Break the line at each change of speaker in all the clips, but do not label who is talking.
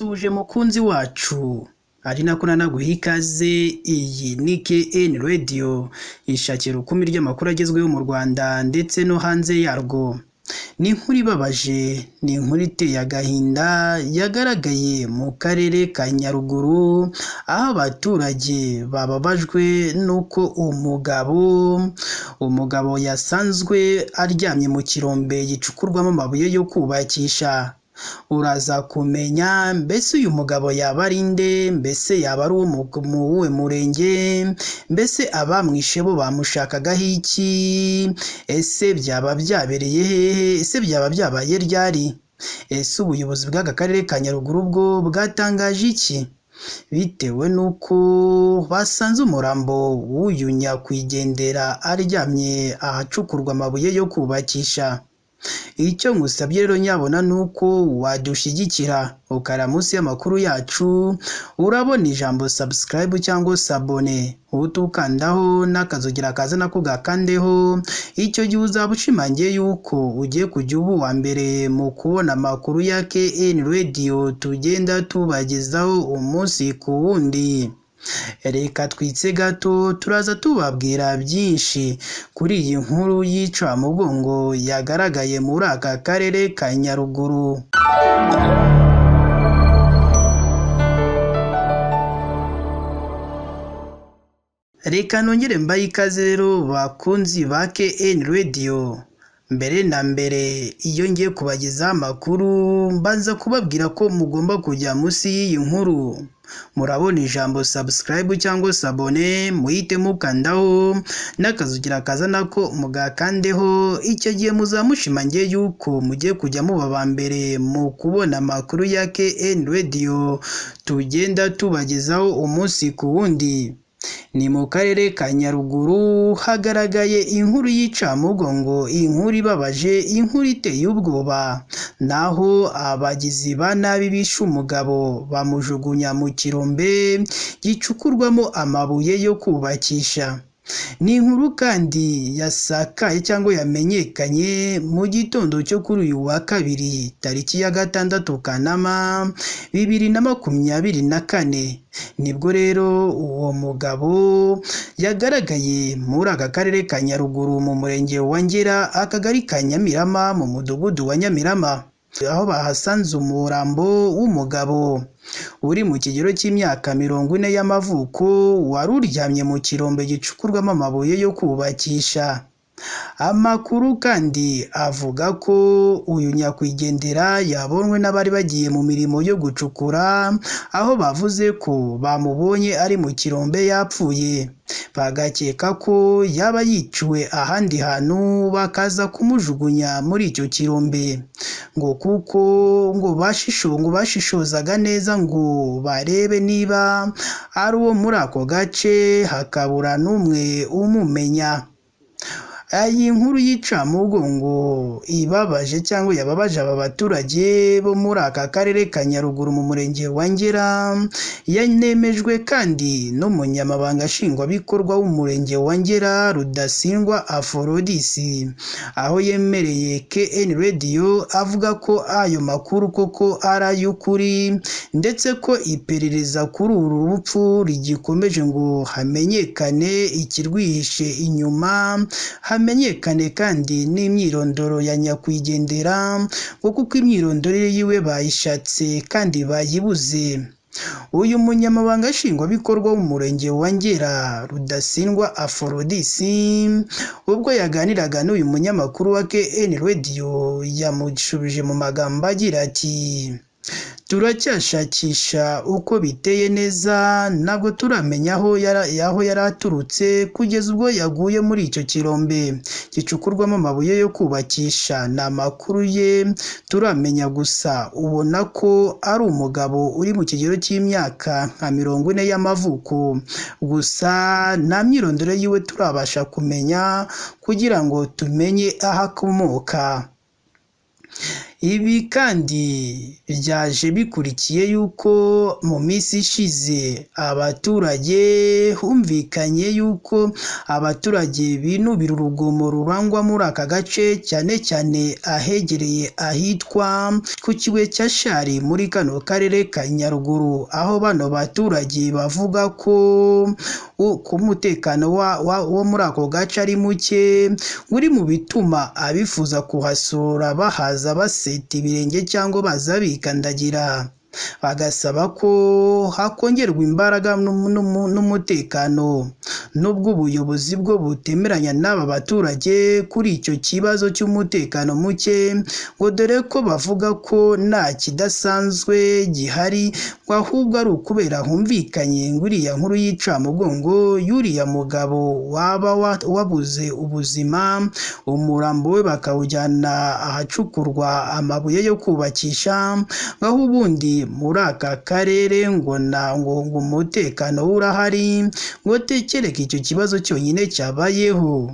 Ndagusuhuje mukunzi wacu ari nako nanaguha ikaze. Iyi ni KN Radio ishakira ukumi ry'amakuru agezweho mu Rwanda ndetse no hanze yarwo. Ni inkuru ibabaje, ni inkuru iteye agahinda yagaragaye mu karere ka Nyaruguru, aho abaturage bababajwe n'uko umugabo yasanzwe aryamye mu kirombe gicukurwamo amabuye yo kubakisha. Uraza kumenya mbese uyu mugabo yaba ari nde, mbese yaba ari mu wuhe murenge, mbese abamwishe bo bamushakagaho iki, ese byaba byabereye hehe, ese byaba byabaye ryari, ese ubuyobozi bw'aka karere ka Nyaruguru bwo bwatangaje iki bitewe n'uko basanze umurambo w'uyu nyakwigendera aryamye ahacukurwa amabuye yo kubakisha. Icyo ngusabye rero nyabona nuko wadushyigikira ukara munsi y'amakuru yacu, urabona ijambo subscribe cyangwa sabone, utukandaho n'akazogera kaza nako gakandeho. Icyo gihe uzaba ushimangiye yuko ugiye kujya uba uwa mbere mu kubona amakuru ya KN Radio tugenda tubagezaho umunsi ku wundi. Reka twitse gato turaza tubabwira byinshi kuri iyi nkuru y'incamugongo yagaragaye muri aka karere ka Nyaruguru. Reka nongere mbaye ikaze rero bakunzi ba KN Radio. Mbere na mbere iyo ngiye kubagezaho amakuru mbanza kubabwira ko mugomba kujya munsi y'iyi nkuru murabona ijambo subscribe cyangwa sabone, muhite mukandaho n'akazugira kaza nako mugakandeho. Icyo gihe muzamushimangiye yuko mugiye kujya muba ba mbere mu kubona amakuru ya KN Radio tugenda tubagezaho umunsi ku wundi. Ni mu karere ka Nyaruguru hagaragaye inkuru y'incamugongo, inkuru ibabaje, inkuru iteye ubwoba, naho abagizi ba nabi bishe umugabo bamujugunya mu kirombe gicukurwamo amabuye yo kubakisha. Ni inkuru kandi yasakaye cyangwa yamenyekanye mu gitondo cyo kuri uyu wa kabiri tariki ya 6 Kanama 2024. Nibwo rero uwo mugabo yagaragaye muri aka karere ka Nyaruguru mu murenge wa Ngera, akagari ka Nyamirama, mu mudugudu wa Nyamirama, aho bahasanze umurambo w'umugabo uri mu kigero cy'imyaka 40 y'amavuko wari uryamye mu kirombe gicukurwamo amabuye yo kubakisha. Amakuru kandi avuga ko uyu nyakwigendera yabonwe n'abari bagiye mu mirimo yo gucukura, aho bavuze ko bamubonye ari mu kirombe yapfuye, bagakeka ko yaba yiciwe ahandi hantu bakaza kumujugunya muri icyo kirombe, ngo kuko ngo bashishozaga neza ngo barebe niba ari uwo muri ako gace hakabura n'umwe umumenya. Iyi nkuru y'incamugongo ibabaje cyangwa yababaje aba baturage bo muri aka karere ka Nyaruguru mu murenge wa Ngera yanemejwe kandi n'umunyamabanga nshingwabikorwa w'umurenge wa Ngera Rudasingwa Aphrodis, aho yemereye KN Radio avuga ko ayo makuru koko ari ay'ukuri, ndetse ko iperereza kuri uru rupfu rigikomeje ngo hamenyekane ikirwihishe inyuma, hamenyekane kandi n'imyirondoro ya nyakwigendera, kuko imyirondoro yiwe bayishatse kandi bayibuze. Uyu munyamabanga nshingwabikorwa w'umurenge wa Ngera Rudasingwa Aphrodis ubwo yaganiraga n'uyu munyamakuru wa KN Radio yamushubije mu magambo agira ati: turacyashakisha uko biteye neza, ntabwo turamenya aho yari aturutse kugeza ubwo yaguye muri icyo kirombe gicukurwamo amabuye yo kubakisha. Ni amakuru ye turamenya gusa, ubona ko ari umugabo uri mu kigero cy'imyaka nka 40 y'amavuko, gusa nta myirondoro yiwe turabasha kumenya kugira ngo tumenye aho akomoka. Ibi kandi byaje bikurikiye yuko mu minsi ishize abaturage humvikanye yuko abaturage binubira urugomo rurangwa muri aka gace, cyane cyane ahegereye ahitwa ku kibuye cya Shari muri kano karere ka Nyaruguru, aho bano baturage bavuga ko umutekano wo muri ako gace ari muke, uri mu bituma abifuza kuhasura bahaza baseta ibirenge cyangwa baza bikandagira. Bagasaba ko hakongerwa imbaraga n'umutekano, nubwo ubuyobozi bwo butemeranya n'aba baturage kuri icyo kibazo cy'umutekano muke, ngo dore ko bavuga ko nta kidasanzwe gihari, ngo ahubwo ari ukubera humvikanye nguriya nkuru y'incamugongo y'uriya mugabo waba wabuze ubuzima, umurambo we bakawujyana ahacukurwa amabuye yo kubakisha, ngaho ubundi muri aka karere ngo umutekano urahari, ngo tekereke icyo kibazo cyonyine cyabayeho.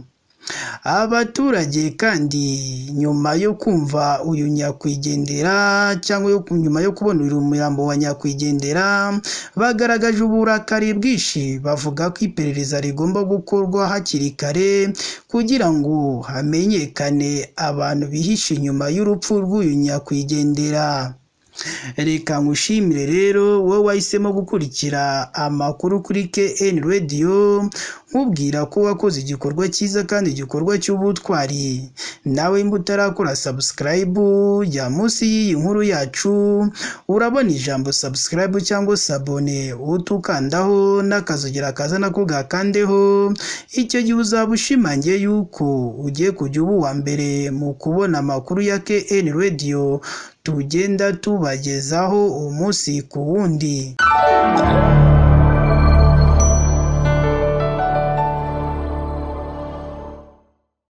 Abaturage kandi nyuma yo kumva uyu nyakwigendera cyangwa nyuma yo kubona uyu murambo wa nyakwigendera, bagaragaje uburakari bwinshi, bavuga ko iperereza rigomba gukorwa hakiri kare kugira ngo hamenyekane abantu bihishe inyuma y'urupfu rw'uyu nyakwigendera. Reka ngushimire rero wowe wahisemo gukurikira amakuru kuri KN Radio, nkubwira ko wakoze igikorwa cyiza kandi igikorwa cy'ubutwari. Nawe imba utarakora subscribe, jya munsi y'iyi nkuru yacu urabona ijambo subscribe cyangwa sabone, utukandaho n'akazogera kaza nako gakandeho, icyo gihe uzaba ushimangiye yuko ugiye kujya uba uwa mbere mu kubona amakuru ya KN Radio tugenda tubagezaho umunsi ku wundi.